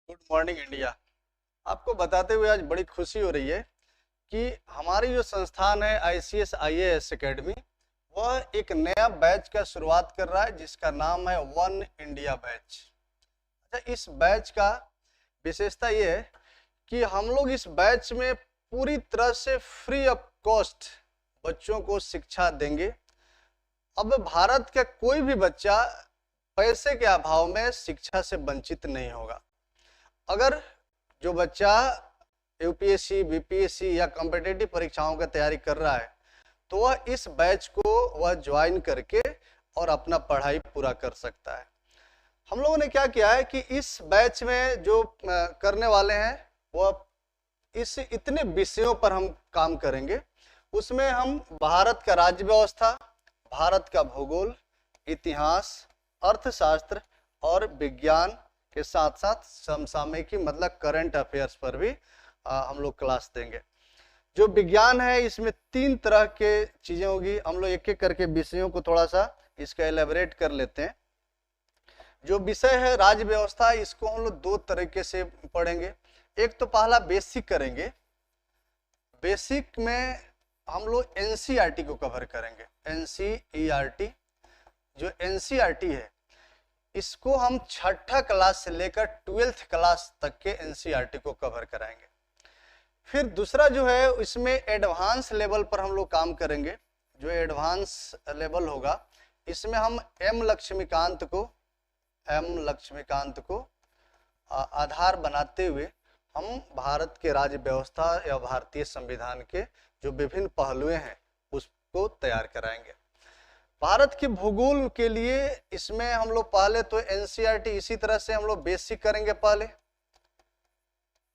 Good morning India. आपको बताते हुए आज बड़ी खुशी हो रही है कि हमारी जो संस्थान है आईसीएस आईएएस एकेडमी, वह एक नया बैच का शुरुआत कर रहा है जिसका नाम है वन इंडिया बैच। अच्छा, इस बैच का विशेषता ये है कि हम लोग इस बैच में पूरी तरह से फ्री ऑफ कॉस्ट बच्चों को शिक्षा देंगे। अब भारत का कोई भी बच्चा पैसे के अभाव में शिक्षा से वंचित नहीं होगा। अगर जो बच्चा यूपीएससी, बीपीएससी या कॉम्पिटिटिव परीक्षाओं की तैयारी कर रहा है तो वह इस बैच को वह ज्वाइन करके और अपना पढ़ाई पूरा कर सकता है। हम लोगों ने क्या किया है कि इस बैच में जो करने वाले हैं वह इस इतने विषयों पर हम काम करेंगे। उसमें हम भारत का राज्य व्यवस्था, भारत का भूगोल, इतिहास, अर्थशास्त्र और विज्ञान के साथ साथ समसामयिकी मतलब करंट अफेयर्स पर भी हम लोग क्लास देंगे। जो विज्ञान है इसमें 3 तरह के चीजें होगी। हम लोग एक एक करके विषयों को थोड़ा सा इसका एलेबरेट कर लेते हैं। जो विषय है राज्य व्यवस्था, इसको हम लोग 2 तरीके से पढ़ेंगे। एक तो पहला बेसिक करेंगे। बेसिक में हम लोग एनसीईआरटी को कवर करेंगे। एनसीईआरटी, जो एनसीईआरटी है इसको हम 6ठा क्लास से लेकर 12th क्लास तक के एनसीईआरटी को कवर कराएंगे। फिर दूसरा जो है इसमें एडवांस लेवल पर हम लोग काम करेंगे। जो एडवांस लेवल होगा इसमें हम एम लक्ष्मीकांत को आधार बनाते हुए हम भारत के राज्य व्यवस्था या भारतीय संविधान के जो विभिन्न पहलुएं हैं उसको तैयार कराएंगे। भारत के भूगोल के लिए इसमें हम लोग पहले तो एनसीईआरटी इसी तरह से हम लोग बेसिक करेंगे पहले,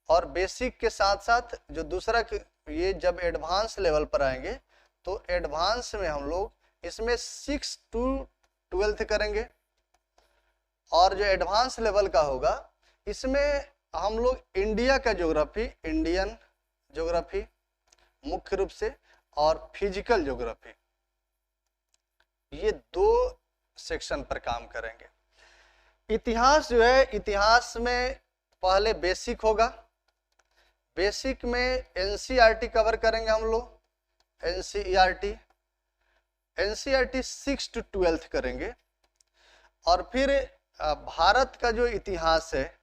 और बेसिक के साथ साथ जो दूसरा ये जब एडवांस लेवल पर आएंगे तो एडवांस में हम लोग इसमें 6 to 12th करेंगे। और जो एडवांस लेवल का होगा इसमें हम लोग इंडिया का ज्योग्राफी, इंडियन ज्योग्राफी मुख्य रूप से, और फिजिकल ज्योग्राफी, ये 2 सेक्शन पर काम करेंगे। इतिहास जो है, इतिहास में पहले बेसिक होगा। बेसिक में एनसीईआरटी कवर करेंगे हम लोग। एनसीईआरटी 6 to 12th करेंगे। और फिर भारत का जो इतिहास है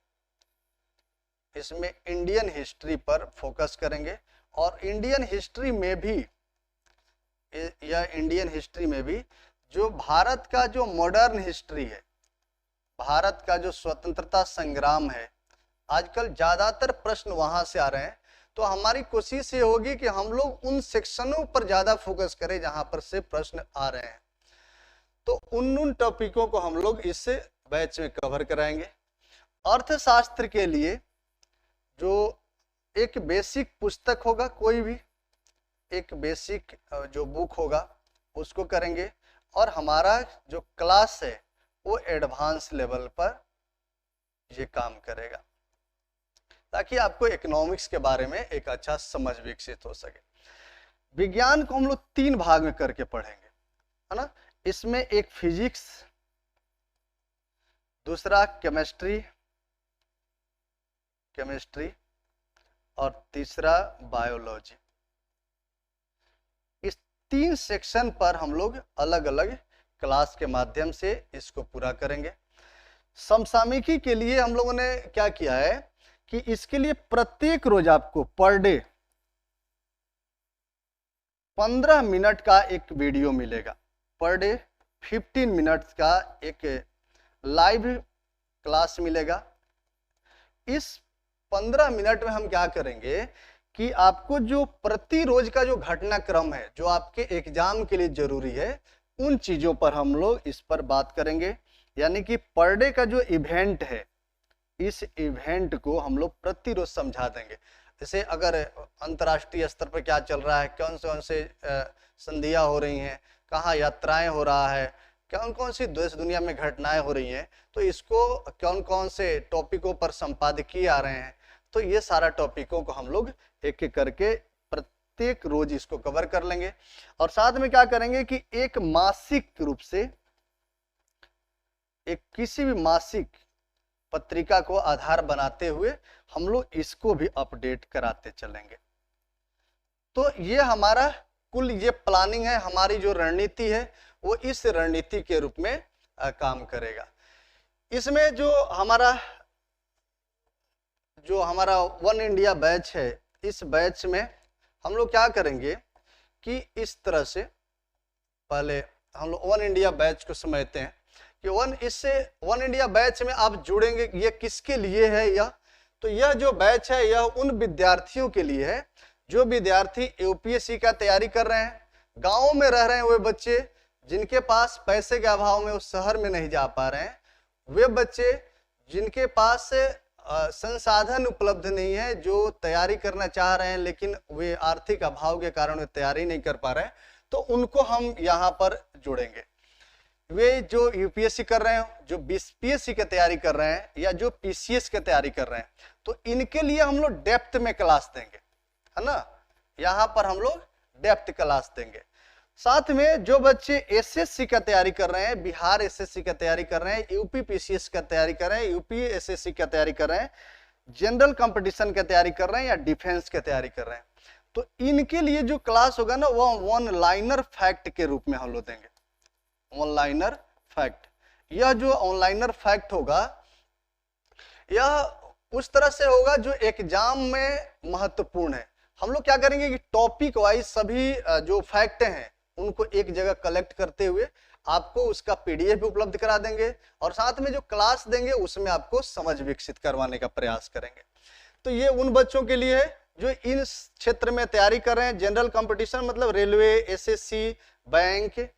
इसमें इंडियन हिस्ट्री पर फोकस करेंगे। और इंडियन हिस्ट्री में भी जो भारत का जो मॉडर्न हिस्ट्री है, भारत का जो स्वतंत्रता संग्राम है, आजकल ज्यादातर प्रश्न वहां से आ रहे हैं। तो हमारी कोशिश ये होगी कि हम लोग उन सेक्शनों पर ज्यादा फोकस करें जहां पर से प्रश्न आ रहे हैं। तो उन टॉपिकों को हम लोग इस बैच में कवर कराएंगे। अर्थशास्त्र के लिए जो एक बेसिक पुस्तक होगा, कोई भी एक बेसिक जो बुक होगा उसको करेंगे। और हमारा जो क्लास है वो एडवांस लेवल पर ये काम करेगा ताकि आपको इकोनॉमिक्स के बारे में एक अच्छा समझ विकसित हो सके। विज्ञान को हम लोग 3 भाग में करके पढ़ेंगे, है ना। इसमें एक फिजिक्स, दूसरा केमिस्ट्री और तीसरा बायोलॉजी। इस 3 सेक्शन पर हम लोग अलग अलग क्लास के माध्यम से इसको पूरा करेंगे। समसामयिकी के लिए हम लोगों ने क्या किया है कि इसके लिए प्रत्येक रोज आपको पर डे 15 मिनट का एक वीडियो मिलेगा। पर डे 15 मिनट्स का एक लाइव क्लास मिलेगा। इस 15 मिनट में हम क्या करेंगे कि आपको जो प्रति रोज का जो घटनाक्रम है जो आपके एग्जाम के लिए जरूरी है उन चीजों पर हम लोग इस पर बात करेंगे। यानी कि पर डे का जो इवेंट है इस इवेंट को हम लोग प्रति रोज समझा देंगे। जैसे अगर अंतर्राष्ट्रीय स्तर पर क्या चल रहा है, कौन से संधियां हो रही हैं, कहाँ यात्राएं हो रहा है, कौन सी देश दुनिया में घटनाएं हो रही हैं, तो इसको कौन से टॉपिकों पर संपादकीय आ रहे हैं, तो ये सारा टॉपिकों को हम लोग एक एक करके प्रत्येक रोज इसको कवर कर लेंगे। और साथ में क्या करेंगे कि एक मासिक रूप से, एक किसी भी मासिक पत्रिका को आधार बनाते हुए हम लोग इसको भी अपडेट कराते चलेंगे। तो ये हमारा कुल ये प्लानिंग है, हमारी जो रणनीति है वो इस रणनीति के रूप में काम करेगा। इसमें जो हमारा वन इंडिया बैच है, इस बैच में हम लोग क्या करेंगे कि इस तरह से पहले हम लोग वन इंडिया बैच को समझते हैं कि वन इंडिया बैच में आप जुड़ेंगे, ये किसके लिए है तो यह जो बैच है यह उन विद्यार्थियों के लिए है जो विद्यार्थी यूपीएससी का तैयारी कर रहे हैं, गाँव में रह रहे हैं, वे बच्चे जिनके पास पैसे के अभाव में उस शहर में नहीं जा पा रहे हैं, वे बच्चे जिनके पास संसाधन उपलब्ध नहीं है, जो तैयारी करना चाह रहे हैं लेकिन वे आर्थिक अभाव के कारण वे तैयारी नहीं कर पा रहे हैं, तो उनको हम यहाँ पर जोड़ेंगे। वे जो यूपीएससी कर रहे हैं, जो बीपीएससी की तैयारी कर रहे हैं या जो पीसीएस की तैयारी कर रहे हैं, तो इनके लिए हम लोग डेप्थ में क्लास देंगे, है ना। यहाँ पर हम लोग डेप्थ क्लास देंगे। साथ में जो बच्चे एसएससी का तैयारी कर रहे हैं, बिहार एसएससी का तैयारी कर रहे हैं, यूपी पीसीएस का तैयारी कर रहे हैं, यूपी एसएससी का तैयारी कर रहे हैं, जनरल कंपटीशन की तैयारी कर रहे हैं या डिफेंस की तैयारी कर रहे हैं, तो इनके लिए जो क्लास होगा ना वो वन लाइनर फैक्ट के रूप में हम लोग देंगे। वन लाइनर फैक्ट, यह जो ऑनलाइनर फैक्ट होगा यह उस तरह से होगा जो एग्जाम में महत्वपूर्ण है। हम लोग क्या करेंगे कि टॉपिक वाइज सभी जो फैक्ट हैं उनको एक जगह कलेक्ट करते हुए आपको उसका पीडीएफ भी उपलब्ध करा देंगे और साथ में जो क्लास देंगे उसमें आपको समझ विकसित करवाने का प्रयास करेंगे। तो ये उन बच्चों के लिए है जो इन क्षेत्र में तैयारी कर रहे हैं, जनरल कंपटीशन मतलब railway, SSC, bank,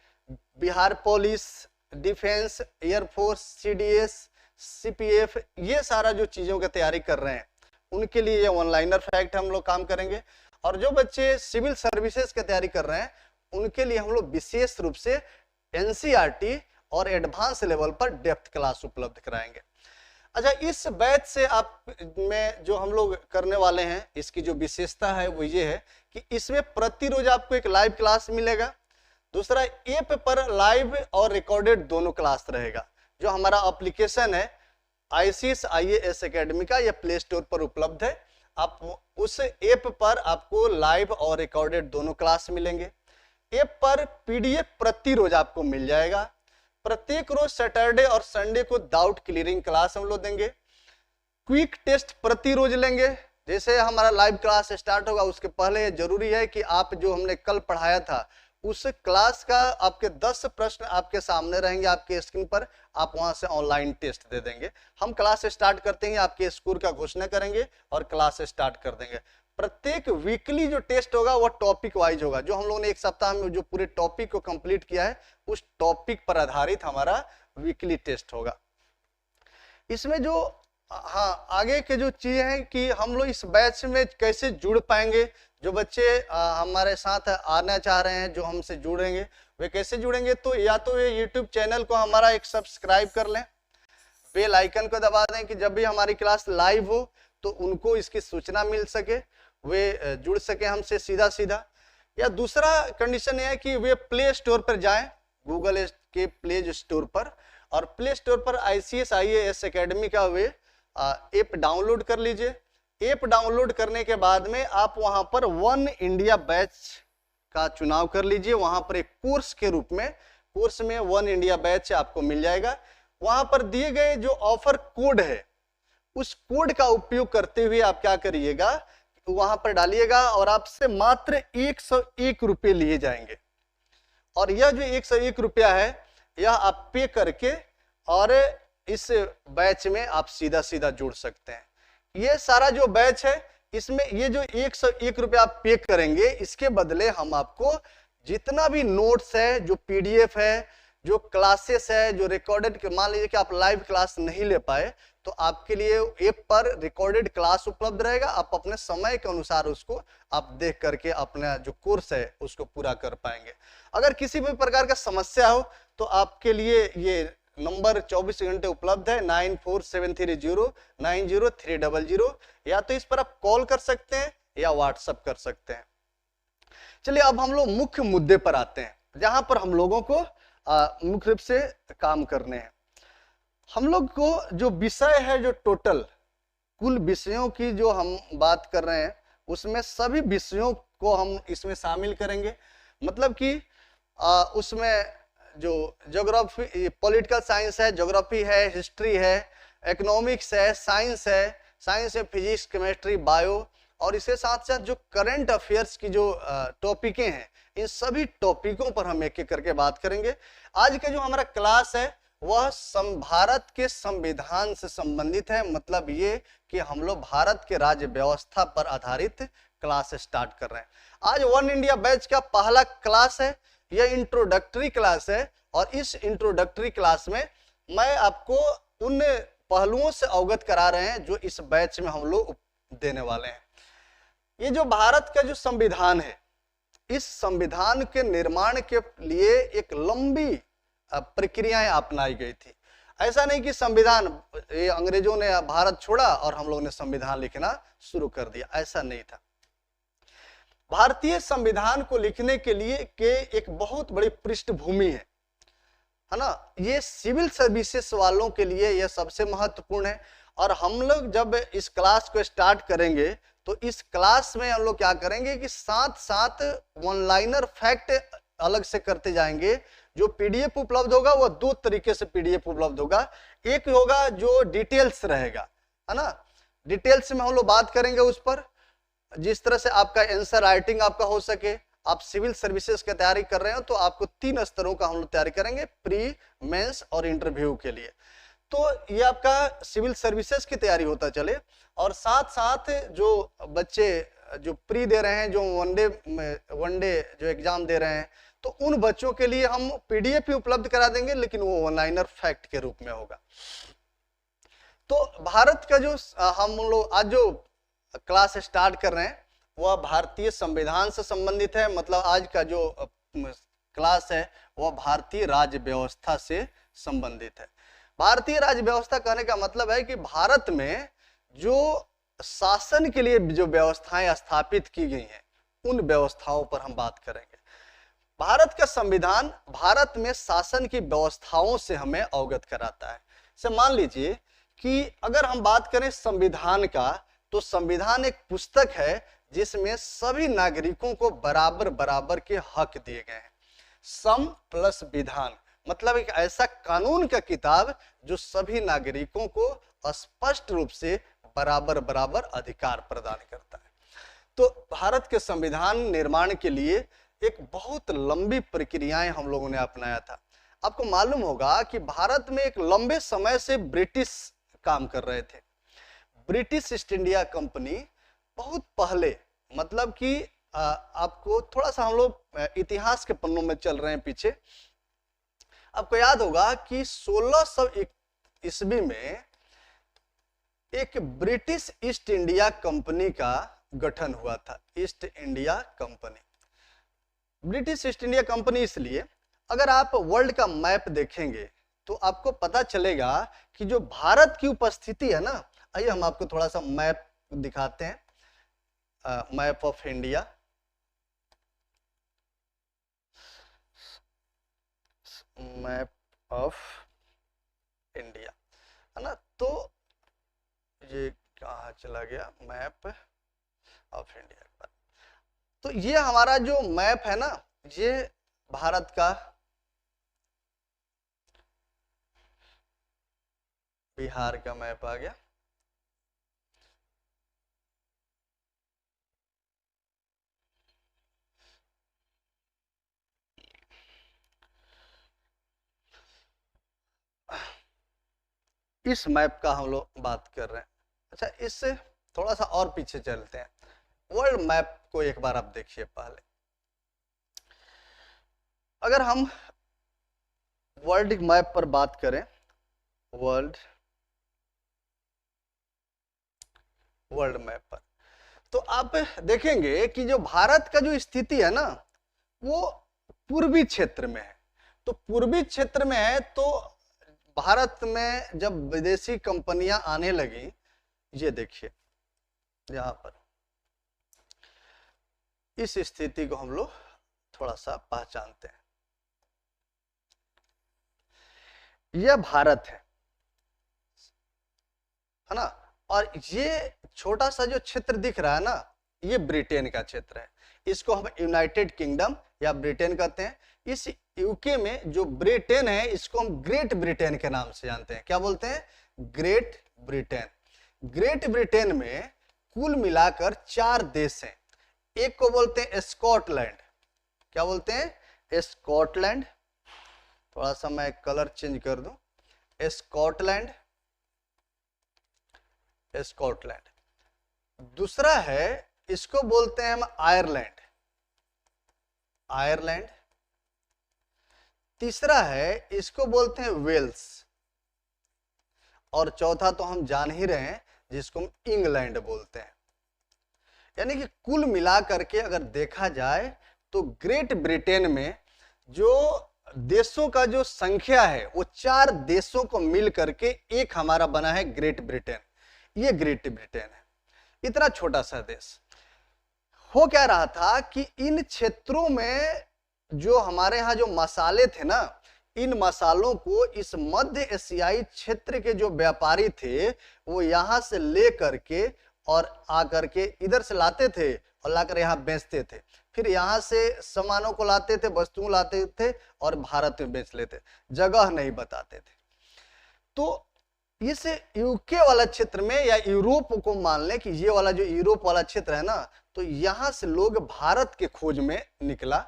Bihar police, defence, air force, CDS, CPF, ये सारा जो चीजों की तैयारी कर रहे हैं उनके लिए ये ऑनलाइनर फैक्ट हम लोग काम करेंगे। और जो बच्चे सिविल सर्विसेज की तैयारी कर रहे हैं उनके लिए हम लोग विशेष रूप से एनसीईआरटी और एडवांस लेवल पर डेप्थ क्लास उपलब्ध कराएंगे। अच्छा, इस बैच से आप में जो हम लोग करने वाले हैं, इसकी जो विशेषता है वो ये है कि इसमें प्रतिरोज आपको एक लाइव क्लास मिलेगा, दूसरा ऐप पर लाइव और रिकॉर्डेड दोनों क्लास रहेगा। जो हमारा एप्लीकेशन है आईसीएस आईएएस एकेडमी का, यह प्ले स्टोर पर उपलब्ध है। आप उस ऐप पर आपको लाइव और रिकॉर्डेड दोनों क्लास मिलेंगे। ऐप पर पीडीएफ प्रतिरोज आपको मिल जाएगा। प्रत्येक रोज सैटरडे और संडे को डाउट क्लियरिंग क्लास हम लोग देंगे। क्विक टेस्ट प्रतिरोज लेंगे। जैसे हमारा लाइव क्लास स्टार्ट होगा उसके पहले जरूरी है कि आप जो हमने कल पढ़ाया था उस क्लास का आपके 10 प्रश्न आपके सामने रहेंगे आपके स्क्रीन पर, आप वहां से ऑनलाइन टेस्ट दे देंगे। हम क्लास स्टार्ट करते ही आपके स्कोर का घोषणा करेंगे और क्लास स्टार्ट कर देंगे। प्रत्येक वीकली जो टेस्ट होगा वह टॉपिक वाइज होगा। जो हम लोगों ने एक सप्ताह में जो पूरे टॉपिक को कंप्लीट किया है उस टॉपिक पर आधारित हमारा वीकली टेस्ट होगा। इसमें जो आगे के जो चीजें हैं कि हम लोग इस बैच में कैसे जुड़ पाएंगे, जो बच्चे हमारे साथ आना चाह रहे हैं, जो हमसे जुड़ेंगे वे कैसे जुड़ेंगे, तो या तो ये यूट्यूब चैनल को हमारा एक सब्सक्राइब कर लें, बेल आइकन को दबा दें कि जब भी हमारी क्लास लाइव हो तो उनको इसकी सूचना मिल सके, वे जुड़ सके हमसे सीधा सीधा। या दूसरा कंडीशन यह है कि वे प्ले स्टोर पर जाएं, गूगल के प्ले स्टोर पर, और प्ले स्टोर पर आईसीएस आईएएस एकेडमी का वे ऐप डाउनलोड कर लीजिए। ऐप डाउनलोड करने के बाद में आप वहां पर वन इंडिया बैच का चुनाव कर लीजिए। वहां पर एक कोर्स के रूप में, कोर्स में वन इंडिया बैच आपको मिल जाएगा। वहां पर दिए गए जो ऑफर कोड है उस कोड का उपयोग करते हुए आप क्या करिएगा, वहां पर डालिएगा और आपसे मात्र 101 रुपये लिए जाएंगे। और यह जो 101 रुपया है यह आप पे करके और इस बैच में आप सीधा सीधा जुड़ सकते हैं। ये सारा जो बैच है इसमें ये जो 101 रुपया आप पे करेंगे, इसके बदले हम आपको जितना भी नोट्स है, जो पीडीएफ है, जो क्लासेस है, जो रिकॉर्डेड, मान लीजिए कि आप लाइव क्लास नहीं ले पाए तो आपके लिए ऐप पर रिकॉर्डेड क्लास उपलब्ध रहेगा। आप अपने समय के अनुसार उसको आप देख करके अपना जो कोर्स है उसको पूरा कर पाएंगे। अगर किसी भी प्रकार का समस्या हो तो आपके लिए ये नंबर 24 घंटे उपलब्ध है, 9473090300, या तो इस पर आप कॉल कर सकते हैं या व्हाट्सएप कर सकते हैं। चलिए अब हम लोग मुख्य मुद्दे पर आते हैं जहां पर हम लोगों को मुख्य रूप से काम करने हैं। हम लोग को जो विषय है, जो टोटल कुल विषयों की जो हम बात कर रहे हैं, उसमें सभी विषयों को हम इसमें शामिल करेंगे। मतलब कि उसमें जो ज्योग्राफी, पॉलिटिकल साइंस है, ज्योग्राफी है, हिस्ट्री है, इकोनॉमिक्स है, साइंस है, साइंस में फिजिक्स, केमिस्ट्री, बायो, और इसके साथ साथ जो करंट अफेयर्स की जो टॉपिकें हैं, इन सभी टॉपिकों पर हम एक एक करके बात करेंगे। आज का जो हमारा क्लास है वह भारत के संविधान से संबंधित है। मतलब ये कि हम लोग भारत के राज्य व्यवस्था पर आधारित क्लास स्टार्ट कर रहे हैं। आज वन इंडिया बैच का पहला क्लास है, यह इंट्रोडक्टरी क्लास है, और इस इंट्रोडक्टरी क्लास में मैं आपको उन पहलुओं से अवगत करा रहे हैं जो इस बैच में हम लोग देने वाले हैं। ये जो भारत का जो संविधान है, इस संविधान के निर्माण के लिए एक लंबी प्रक्रियाएं अपनाई गई थी। ऐसा नहीं कि संविधान, ये अंग्रेजों ने भारत छोड़ा और हम लोगों ने संविधान लिखना शुरू कर दिया, ऐसा नहीं था। भारतीय संविधान को लिखने के लिए एक बहुत बड़ी पृष्ठभूमि है ना। ये सिविल सर्विसेज वालों के लिए यह सबसे महत्वपूर्ण है। और हम लोग जब इस क्लास को स्टार्ट करेंगे तो इस क्लास में हम लोग क्या करेंगे कि साथ साथ वन लाइनर फैक्ट अलग से करते जाएंगे। जो पीडीएफ उपलब्ध होगा वह दो तरीके से पीडीएफ उपलब्ध होगा। एक होगा जो डिटेल्स रहेगा, है ना, डिटेल्स में हम लोग बात करेंगे उस पर, जिस तरह से आपका आंसर राइटिंग आपका हो सके। आप सिविल सर्विसेज की तैयारी कर रहे हो तो आपको 3 स्तरों का हम लोग तैयारी करेंगे, प्री, मेंस और इंटरव्यू के लिए। तो ये आपका सिविल सर्विसेज की तैयारी होता चले, और साथ साथ जो बच्चे जो प्री दे रहे हैं, जो वनडे जो एग्जाम दे रहे हैं, तो उन बच्चों के लिए हम पीडीएफ ही उपलब्ध करा देंगे, लेकिन वो वन लाइनर फैक्ट के रूप में होगा। तो भारत का जो हम लोग आज जो क्लास स्टार्ट कर रहे हैं वह भारतीय संविधान से संबंधित है। मतलब आज का जो क्लास है वह भारतीय राज्य व्यवस्था से संबंधित है। भारतीय राज्य व्यवस्था कहने का मतलब है कि भारत में जो शासन के लिए जो व्यवस्थाएं स्थापित की गई हैं, उन व्यवस्थाओं पर हम बात करेंगे। भारत का संविधान भारत में शासन की व्यवस्थाओं से हमें अवगत कराता है। जैसे मान लीजिए कि अगर हम बात करें संविधान का, तो संविधान एक पुस्तक है जिसमें सभी नागरिकों को बराबर बराबर के हक दिए गए हैं। सम प्लस विधान मतलब एक ऐसा कानून का किताब जो सभी नागरिकों को स्पष्ट रूप से बराबर बराबर अधिकार प्रदान करता है। तो भारत के संविधान निर्माण के लिए एक बहुत लंबी प्रक्रियाएं हम लोगों ने अपनाया था। आपको मालूम होगा कि भारत में एक लंबे समय से ब्रिटिश काम कर रहे थे। ब्रिटिश ईस्ट इंडिया कंपनी बहुत पहले, मतलब कि आपको थोड़ा सा हम लोग इतिहास के पन्नों में चल रहे हैं पीछे। आपको याद होगा कि 1600 ईस्वी में एक ब्रिटिश ईस्ट इंडिया कंपनी का गठन हुआ था। East India company, British east India company इसलिए, अगर आप वर्ल्ड का मैप देखेंगे तो आपको पता चलेगा कि जो भारत की उपस्थिति है ना, आइए हम आपको थोड़ा सा मैप दिखाते हैं, map of India. Map of India, है ना। तो ये कहाँ चला गया, मैप ऑफ इंडिया। तो ये हमारा जो मैप है ना, ये भारत का, बिहार का मैप आ गया। इस मैप का हम लोग बात कर रहे हैं। अच्छा, इससे थोड़ा सा और पीछे चलते हैं। वर्ल्ड मैप को एक बार आप देखिए पहले। अगर हम वर्ल्ड मैप पर बात करें, वर्ल्ड मैप पर, तो आप देखेंगे कि जो भारत का जो स्थिति है ना, वो पूर्वी क्षेत्र में है। तो पूर्वी क्षेत्र में है तो भारत में जब विदेशी कंपनियां आने लगी, ये देखिए यहां पर, इस स्थिति को हम लोग थोड़ा सा पहचानते हैं। यह भारत है, है ना। और ये छोटा सा जो क्षेत्र दिख रहा है ना, ये ब्रिटेन का क्षेत्र है। इसको हम यूनाइटेड किंगडम या ब्रिटेन कहते हैं। इस यूके में जो ब्रिटेन है इसको हम ग्रेट ब्रिटेन के नाम से जानते हैं। क्या बोलते हैं? Great Britain. ग्रेट ब्रिटेन में कुल मिलाकर 4 देश हैं। एक को बोलते हैं स्कॉटलैंड। क्या बोलते हैं? स्कॉटलैंड। थोड़ा सा मैं कलर चेंज कर दूं। Scotland, Scotland. दूसरा है, इसको बोलते हैं हम आयरलैंड, आयरलैंड। तीसरा है, इसको बोलते हैं वेल्स। और चौथा तो हम जान ही रहे हैं, जिसको हम इंग्लैंड बोलते हैं। यानी कि कुल मिला करके अगर देखा जाए तो ग्रेट ब्रिटेन में जो देशों का जो संख्या है वो 4 देशों को मिल करके एक हमारा बना है ग्रेट ब्रिटेन। ये ग्रेट ब्रिटेन है, इतना छोटा सा देश। हो क्या रहा था कि इन क्षेत्रों में जो हमारे यहाँ जो मसाले थे ना, इन मसालों को इस मध्य एशियाई क्षेत्र के जो व्यापारी थे वो यहाँ से ले करके और आकर के इधर से लाते थे और लाकर यहाँ बेचते थे। फिर यहाँ से सामानों को लाते थे, वस्तुओं लाते थे और भारत में बेच लेते, जगह नहीं बताते थे। तो इस यूके वाला क्षेत्र में या यूरोप को मान लें कि ये वाला जो यूरोप वाला क्षेत्र है ना, तो यहाँ से लोग भारत के खोज में निकला।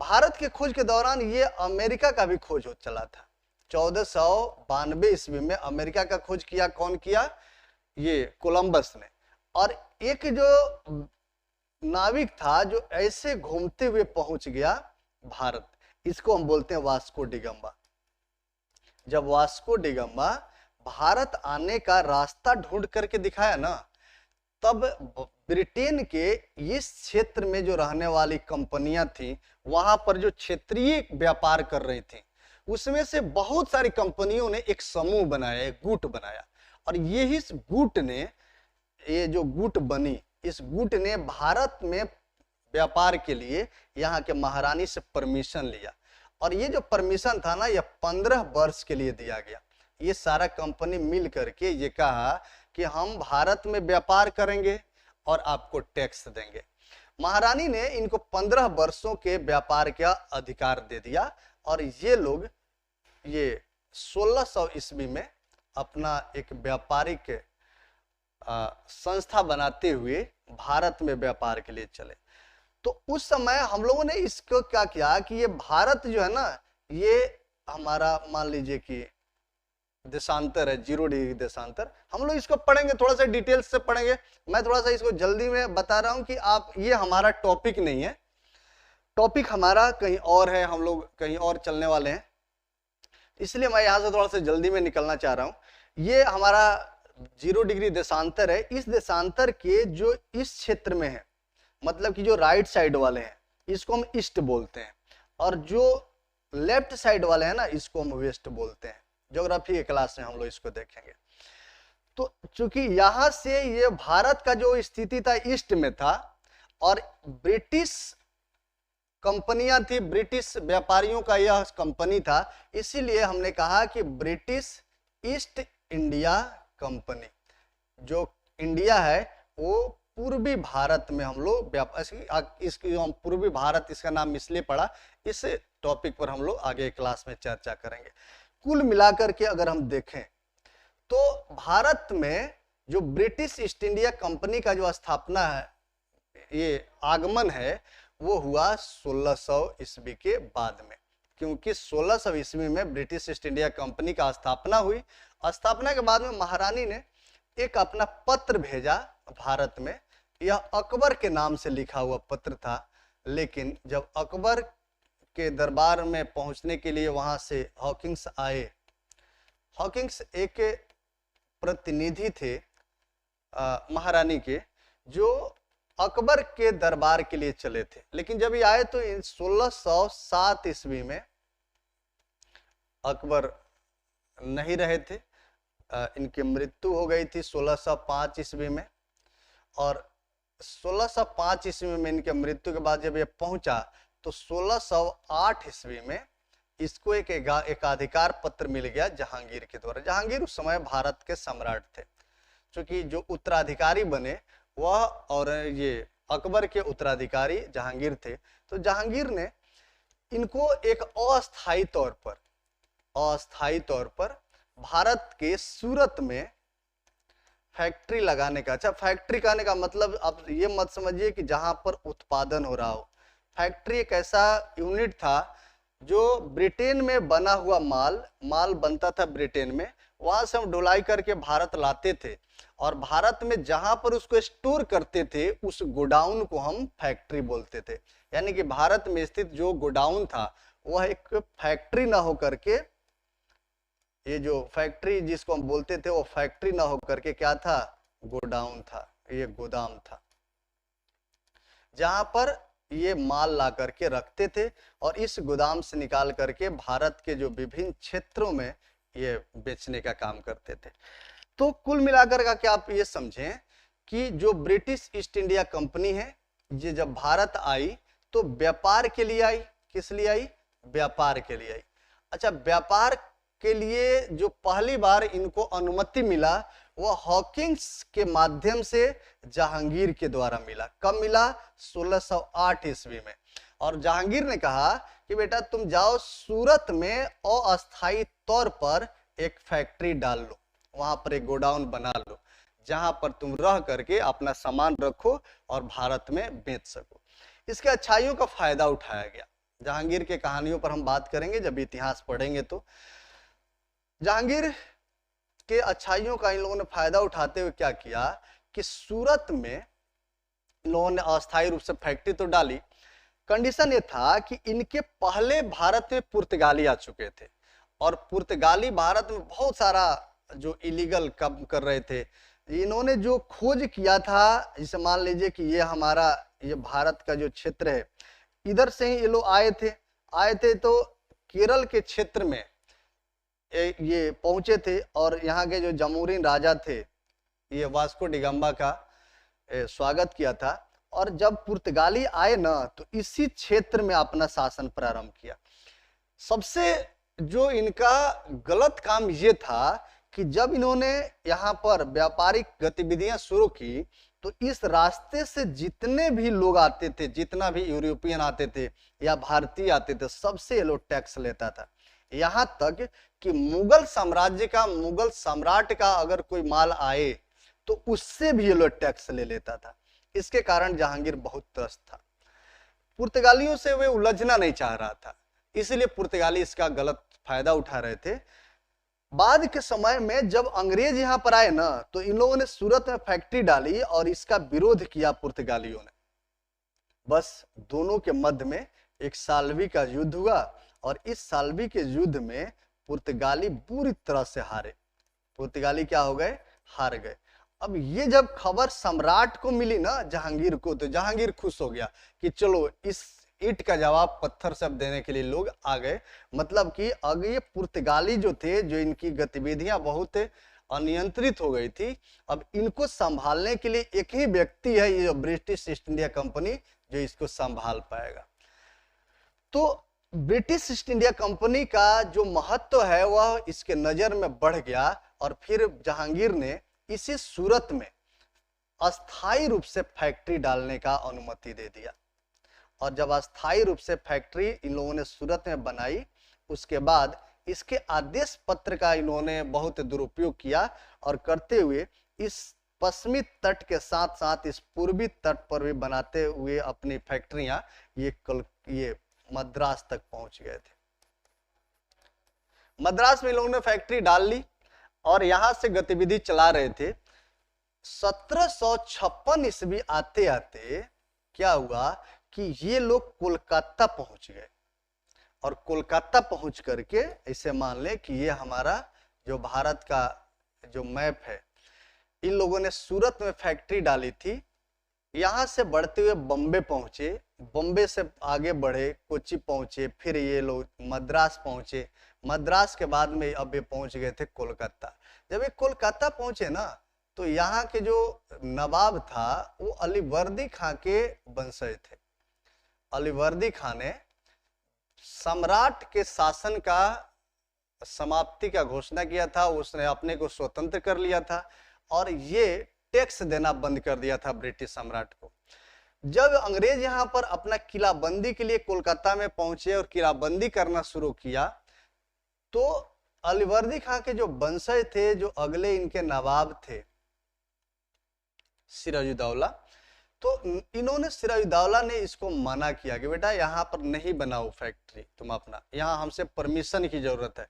भारत के खोज के दौरान ये अमेरिका का भी खोज हो चला था। 1492 ईस्वी में अमेरिका का खोज किया। कौन किया? ये कोलंबस ने। और एक जो नाविक था जो ऐसे घूमते हुए पहुंच गया भारत, इसको हम बोलते हैं वास्को डिगम्बा। जब वास्को डिगम्बा भारत आने का रास्ता ढूंढ करके दिखाया ना, तब ब्रिटेन के इस क्षेत्र में जो रहने वाली कंपनियां थी, वहां पर जो क्षेत्रीय व्यापार कर रही थी, उसमें से बहुत सारी कंपनियों ने एक समूह बनाया, एक गुट बनाया। और यही इस गुट ने, ये जो गुट बनी, इस गुट ने भारत में व्यापार के लिए यहाँ के महारानी से परमिशन लिया। और ये जो परमिशन था ना, ये 15 वर्ष के लिए दिया गया। ये सारा कंपनी मिल करके ये कहा कि हम भारत में व्यापार करेंगे और आपको टैक्स देंगे। महारानी ने इनको 15 वर्षों के व्यापार का अधिकार दे दिया। और ये लोग ये 1600 ईस्वी में अपना एक व्यापारिक संस्था बनाते हुए भारत में व्यापार के लिए चले। तो उस समय हम लोगों ने इसको क्या किया कि ये भारत जो है ना, ये हमारा मान लीजिए कि देशांतर है, 0 डिग्री देशांतर। हम लोग इसको पढ़ेंगे, थोड़ा सा डिटेल्स से पढ़ेंगे। मैं थोड़ा सा इसको जल्दी में बता रहा हूं कि आप, ये हमारा टॉपिक नहीं है, टॉपिक हमारा कहीं और है, हम लोग कहीं और चलने वाले हैं, इसलिए मैं यहां से थोड़ा सा जल्दी में निकलना चाह रहा हूं। ये हमारा 0 डिग्री देशांतर है। इस देशांतर के जो इस क्षेत्र में है, मतलब कि जो राइट साइड वाले हैं, इसको हम ईस्ट बोलते हैं। और जो लेफ्ट साइड वाले हैं ना, इसको हम वेस्ट बोलते हैं। ज्योग्राफी के क्लास में हम लोग इसको देखेंगे। तो चूंकि यहां से ये भारत का जो स्थिति था ईस्ट में था, और ब्रिटिश कंपनियां थी, ब्रिटिश व्यापारियों का यह कंपनी था, इसीलिए हमने कहा कि ब्रिटिश ईस्ट इंडिया कंपनी। जो इंडिया है वो पूर्वी भारत में हम लोग इसकी हम पूर्वी भारत, इसका नाम इसलिए पड़ा। इस टॉपिक पर हम लोग आगे क्लास में चर्चा करेंगे। कुल मिलाकर के अगर हम देखें तो भारत में जो ब्रिटिश ईस्ट इंडिया कंपनी का जो स्थापना है, ये आगमन है, वो हुआ 1600 ईस्वी के बाद में। क्योंकि 1600 ईस्वी में ब्रिटिश ईस्ट इंडिया कंपनी का स्थापना हुई। स्थापना के बाद में महारानी ने एक अपना पत्र भेजा भारत में। यह अकबर के नाम से लिखा हुआ पत्र था, लेकिन जब अकबर के दरबार में पहुंचने के लिए वहां से हॉकिंस आए, हॉकिंस एक प्रतिनिधि थे महारानी के, जो अकबर के दरबार के लिए चले थे। लेकिन जब ये आए तो 1607 ईस्वी में अकबर नहीं रहे थे, इनकी मृत्यु हो गई थी 1605 ईस्वी में। और 1605 ईस्वी में इनके मृत्यु के बाद जब ये पहुंचा तो 1608 ईस्वी में इसको एक एकाधिकार पत्र मिल गया जहांगीर के द्वारा। जहांगीर उस समय भारत के सम्राट थे। चूंकि जो उत्तराधिकारी बने वह और ये अकबर के उत्तराधिकारी जहांगीर थे, तो जहांगीर ने इनको एक अस्थायी तौर पर भारत के सूरत में फैक्ट्री लगाने का, अच्छा फैक्ट्री कहने का मतलब आप ये मत समझिए कि जहां पर उत्पादन हो रहा हो। फैक्ट्री एक ऐसा यूनिट था जो ब्रिटेन में बना हुआ माल बनता था ब्रिटेन में, वहां से हम ढुलाई करके भारत लाते थे और भारत में जहां पर उसको स्टोर करते थे उस गोडाउन को हम फैक्ट्री बोलते थे। यानी कि भारत में स्थित जो गोडाउन था वह एक फैक्ट्री ना होकर के, ये जो फैक्ट्री जिसको हम बोलते थे वो फैक्ट्री ना होकर के क्या था, गोडाउन था, ये गोदाम था जहां पर ये माल ला करके रखते थे और इस गोदाम से निकाल करके भारत के जो विभिन्न क्षेत्रों में ये बेचने का काम करते थे। तो कुल मिलाकर का क्या आप ये समझें कि जो ब्रिटिश ईस्ट इंडिया कंपनी है ये जब भारत आई तो व्यापार के लिए आई। किस लिए आई? व्यापार के लिए आई। अच्छा, व्यापार के लिए जो पहली बार इनको अनुमति मिला वह हॉकिंस के माध्यम से जहांगीर के द्वारा मिला। कब मिला? 1608 ईस्वी में। और जहांगीर ने कहा कि बेटा तुम जाओ सूरत में अस्थायी तौर पर एक फैक्ट्री डाल लो, वहां पर एक गोडाउन बना लो जहां पर तुम रह करके अपना सामान रखो और भारत में बेच सको। इसके अच्छाइयों का फायदा उठाया गया। जहांगीर के कहानियों पर हम बात करेंगे जब इतिहास पढ़ेंगे। तो जहांगीर के अच्छाइयों का इन लोगों ने फायदा उठाते हुए क्या किया कि सूरत में इन लोगों ने अस्थायी रूप से फैक्ट्री तो डाली। कंडीशन ये था कि इनके पहले भारत में पुर्तगाली आ चुके थे और पुर्तगाली भारत में बहुत सारा जो इलीगल काम कर रहे थे। इन्होंने जो खोज किया था, जैसे मान लीजिए कि ये हमारा ये भारत का जो क्षेत्र है, इधर से ही ये लोग आए थे तो केरल के क्षेत्र में ये पहुंचे थे और यहाँ के जो जमूरीन राजा थे ये वास्को डिगाम्बा का स्वागत किया था। और जब पुर्तगाली आए ना तो इसी क्षेत्र में अपना शासन प्रारंभ किया। सबसे जो इनका गलत काम ये था कि जब इन्होंने यहाँ पर व्यापारिक गतिविधियां शुरू की तो इस रास्ते से जितने भी लोग आते थे, जितना भी यूरोपियन आते थे या भारतीय आते थे, सबसे ये लोग टैक्स लेता था। यहाँ तक कि मुगल सम्राट का अगर कोई माल आए तो उससे भी ये लोग टैक्स ले लेता था। इसके कारण जहांगीर बहुत त्रस्त था। पुर्तगालियों से वे उलझना नहीं चाह रहा था, इसलिए पुर्तगाली इसका गलत फायदा उठा रहे थे। बाद के समय में जब अंग्रेज यहाँ पर आए ना तो इन लोगों ने सूरत में फैक्ट्री डाली और इसका विरोध किया पुर्तगालियों ने। बस दोनों के मध्य में एक साल्वी का युद्ध हुआ और इस साल्वी के युद्ध में पुर्तगाली बुरी तरह से हारे। पुर्तगाली क्या हो गए? हार गए। अब ये जब खबर सम्राट को मिली ना जहांगीर को, तो जहांगीर खुश हो गया कि चलो इस ईंट का जवाब पत्थर से अब देने के लिए लोग आ गए। मतलब कि अगर ये पुर्तगाली जो थे, जो इनकी गतिविधियां बहुत अनियंत्रित हो गई थी, अब इनको संभालने के लिए एक ही व्यक्ति है, ये ब्रिटिश ईस्ट इंडिया कंपनी, जो इसको संभाल पाएगा। तो ब्रिटिश ईस्ट इंडिया कंपनी का जो महत्व है वह इसके नजर में बढ़ गया और फिर जहांगीर ने इसी सूरत में अस्थायी रूप से फैक्ट्री डालने का अनुमति दे दिया। और जब अस्थायी रूप से फैक्ट्री इन लोगों ने सूरत में बनाई, उसके बाद इसके आदेश पत्र का इन्होंने बहुत दुरुपयोग किया और करते हुए इस पश्चिमी तट के साथ साथ इस पूर्वी तट पर भी बनाते हुए अपनी फैक्ट्रियां ये मद्रास तक पहुंच गए थे। मद्रास में इन लोगों ने फैक्ट्री डाल ली और यहां से गतिविधि चला रहे थे। 1756 ईस्वी आते आते क्या हुआ कि ये लोग कोलकाता पहुंच गए और कोलकाता पहुंच करके ऐसे मान ले कि ये हमारा जो भारत का जो मैप है, इन लोगों ने सूरत में फैक्ट्री डाली थी। यहां से बढ़ते हुए बम्बे पहुंचे, बम्बे से आगे बढ़े कोच्चि पहुंचे, फिर ये लोग मद्रास पहुंचे। मद्रास के बाद में अब ये पहुंच गए थे कोलकाता। जब ये कोलकाता पहुंचे ना तो यहाँ के जो नवाब था वो अलीवर्दी खां के वंशज थे। अलीवर्दी खां ने सम्राट के शासन का समाप्ति का घोषणा किया था, उसने अपने को स्वतंत्र कर लिया था और ये टैक्स देना बंद कर दिया था ब्रिटिश सम्राट को। जब अंग्रेज यहाँ पर अपना किलाबंदी के लिए कोलकाता में पहुंचे और किलाबंदी करना शुरू किया, तो अलीवर्दी खां के जो वंशज थे, जो अगले इनके नवाब थे सिराजुद्दौला, तो इन्होंने सिराजुद्दौला ने इसको मना किया कि बेटा यहाँ पर नहीं बनाओ फैक्ट्री, तुम अपना, यहाँ हमसे परमिशन की जरूरत है।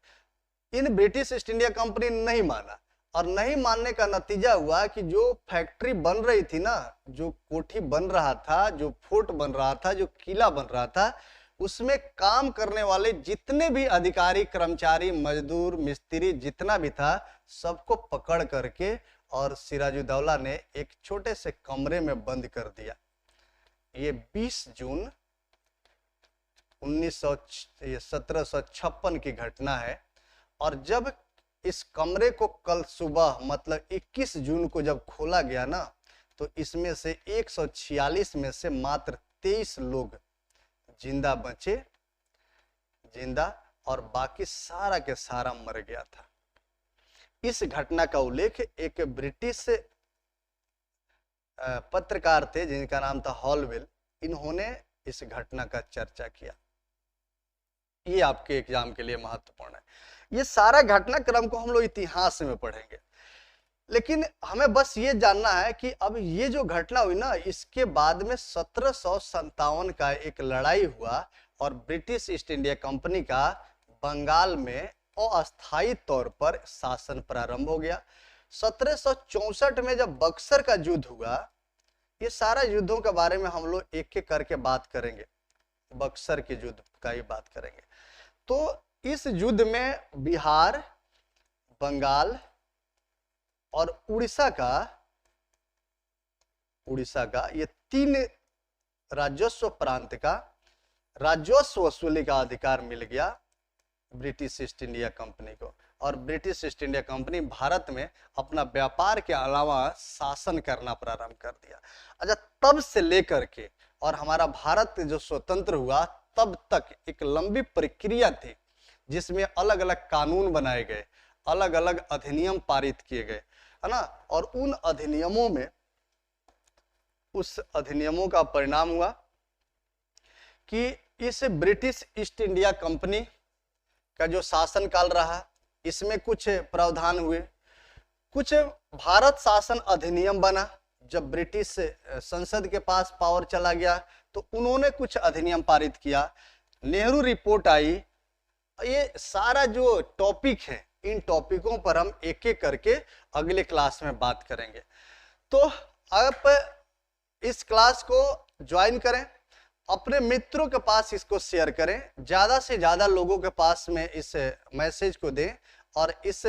In British east India company ने नहीं माना, और नहीं मानने का नतीजा हुआ कि जो फैक्ट्री बन रही थी ना, जो कोठी बन रहा था, जो फोर्ट बन रहा था, जो किला बन रहा था, उसमें काम करने वाले जितने भी अधिकारी, कर्मचारी, मजदूर, मिस्त्री, जितना भी था, सबको पकड़ करके और सिराजुद्दौला ने एक छोटे से कमरे में बंद कर दिया। ये 20 जून 1756 की घटना है। और जब इस कमरे को कल सुबह मतलब 21 जून को जब खोला गया ना, तो इसमें से 146 में से मात्र 23 लोग जिंदा बचे, जिंदा, और बाकी सारा के सारा मर गया था। इस घटना का उल्लेख एक ब्रिटिश पत्रकार थे जिनका नाम था हॉलवेल, इन्होंने इस घटना का चर्चा किया। ये आपके एग्जाम के लिए महत्वपूर्ण है। ये सारा घटनाक्रम को हम लोग इतिहास में पढ़ेंगे, लेकिन हमें बस ये जानना है कि अब ये जो घटना हुई ना, इसके बाद में 1757 का एक लड़ाई हुआ और ब्रिटिश ईस्ट इंडिया कंपनी का बंगाल में अस्थायी तौर पर शासन प्रारंभ हो गया। 1764 में जब बक्सर का युद्ध हुआ, ये सारा युद्धों के बारे में हम लोग एक एक करके बात करेंगे, बक्सर के युद्ध का ही बात करेंगे। तो इस युद्ध में बिहार, बंगाल और उड़ीसा का ये 3 राजस्व प्रांत का राजस्व वसूली का अधिकार मिल गया ब्रिटिश ईस्ट इंडिया कंपनी को। और British east India company Bharat में अपना व्यापार के अलावा शासन करना प्रारंभ कर दिया। अच्छा, तब से लेकर के और हमारा भारत जो स्वतंत्र हुआ तब तक एक लंबी प्रक्रिया थी, जिसमें अलग अलग कानून बनाए गए, अलग अलग अधिनियम पारित किए गए, है ना। और उन अधिनियमों में, उस अधिनियमों का परिणाम हुआ कि इस ब्रिटिश ईस्ट इंडिया कंपनी का जो शासन काल रहा, इसमें कुछ प्रावधान हुए, कुछ भारत शासन अधिनियम बना। जब ब्रिटिश संसद के पास पावर चला गया तो उन्होंने कुछ अधिनियम पारित किया, नेहरू रिपोर्ट आई। ये सारा जो टॉपिक है, इन टॉपिकों पर हम एक एक करके अगले क्लास में बात करेंगे। तो आप इस क्लास को ज्वाइन करें, अपने मित्रों के पास इसको शेयर करें, ज्यादा से ज्यादा लोगों के पास में इस मैसेज को दें, और इस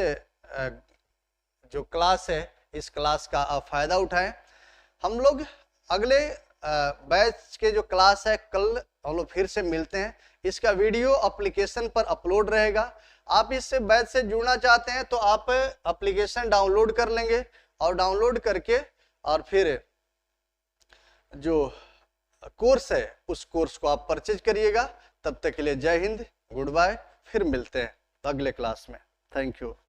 जो क्लास है, इस क्लास का आप फायदा उठाएं। हम लोग अगले बैच के जो क्लास है, कल हम लोग फिर से मिलते हैं। इसका वीडियो एप्लीकेशन पर अपलोड रहेगा। आप इस बैच से जुड़ना चाहते हैं तो आप एप्लीकेशन डाउनलोड कर लेंगे, और डाउनलोड करके और फिर जो कोर्स है उस कोर्स को आप परचेज करिएगा। तब तक के लिए जय हिंद, गुड बाय, फिर मिलते हैं अगले क्लास में। Thank you.